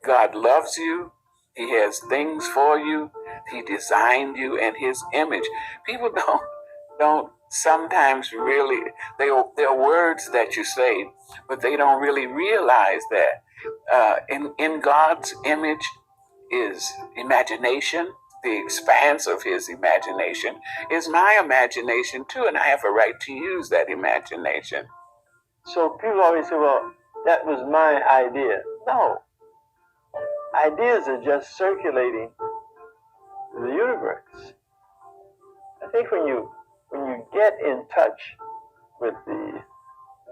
God loves you. He has things for you. He designed you in his image. People don't sometimes really, there are words that you say, but they don't really realize that in God's image is imagination. The expanse of his imagination is my imagination too, and I have a right to use that imagination. So people always say, well, that was my idea. No. Ideas are just circulating the universe. I think when you get in touch with the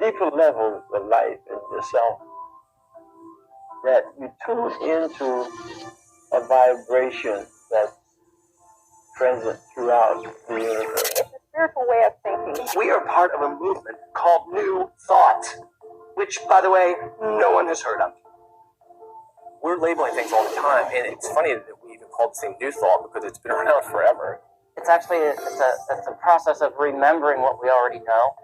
deeper levels of life in yourself, that you tune into a vibration that's present throughout the universe. It's a spiritual way of thinking. We are part of a movement called New Thought, which, by the way, no one has heard of. We're labeling things all the time, and it's funny that we even call this thing New Thought because it's been around forever. It's actually it's a process of remembering what we already know.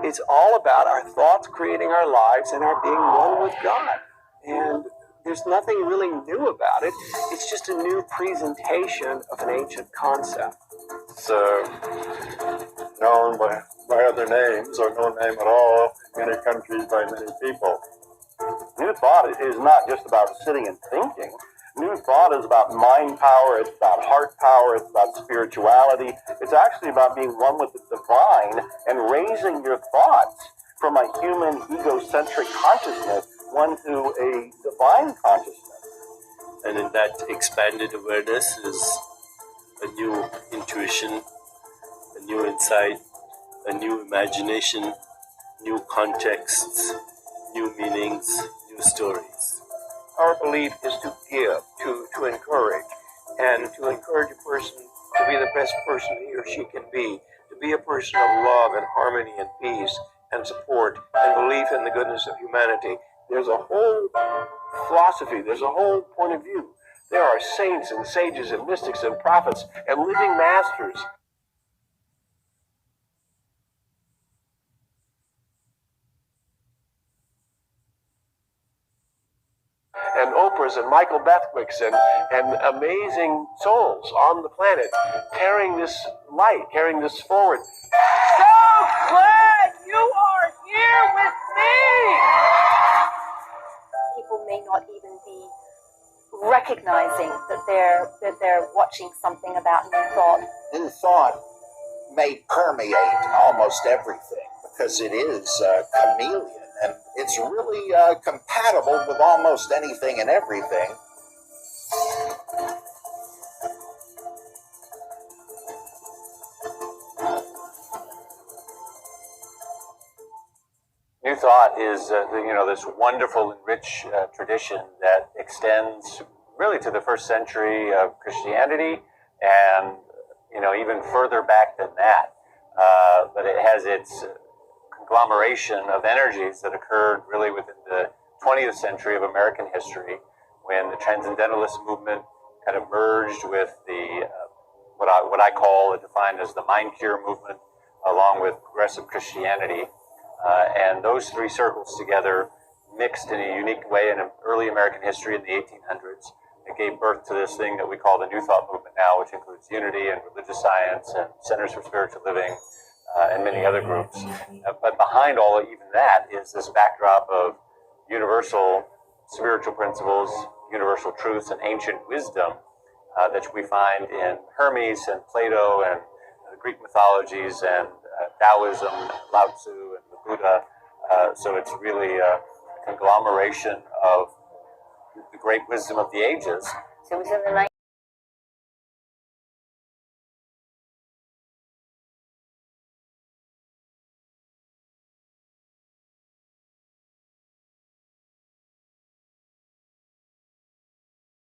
It's all about our thoughts creating our lives and our being one with God. And there's nothing really new about it. It's just a new presentation of an ancient concept. It's known by other names or no name at all in many countries by many people. New thought is not just about sitting and thinking. New thought is about mind power, it's about heart power, it's about spirituality. It's actually about being one with the divine and raising your thoughts from a human egocentric consciousness, one to a divine consciousness. And in that expanded awareness is a new intuition, a new insight, a new imagination, new contexts, new meanings, new stories. Our belief is to give, to encourage, and to encourage a person to be the best person he or she can be, to be a person of love and harmony and peace and support and belief in the goodness of humanity. There's a whole philosophy, there's a whole point of view. There are saints and sages and mystics and prophets and living masters. And Oprahs and Michael Bethwicks and amazing souls on the planet carrying this light, carrying this forward. So glad you are here with me! People may not even be recognizing that they're watching something about New Thought. New Thought may permeate almost everything because it is a chameleon. And it's really compatible with almost anything and everything. New Thought is, this wonderful and rich tradition that extends really to the first century of Christianity, and even further back than that. But it has its conglomeration of energies that occurred really within the 20th century of American history, when the Transcendentalist movement kind of merged with the what I call, defined as the Mind Cure movement, along with progressive Christianity, and those three circles together mixed in a unique way in early American history in the 1800s. It gave birth to this thing that we call the New Thought movement now, which includes unity and religious science and centers for spiritual living. And many other groups. But behind even that is this backdrop of universal spiritual principles, universal truths, and ancient wisdom that we find in Hermes and Plato and the Greek mythologies and Taoism, Lao Tzu, and the Buddha. So it's really a conglomeration of the great wisdom of the ages. So it was in the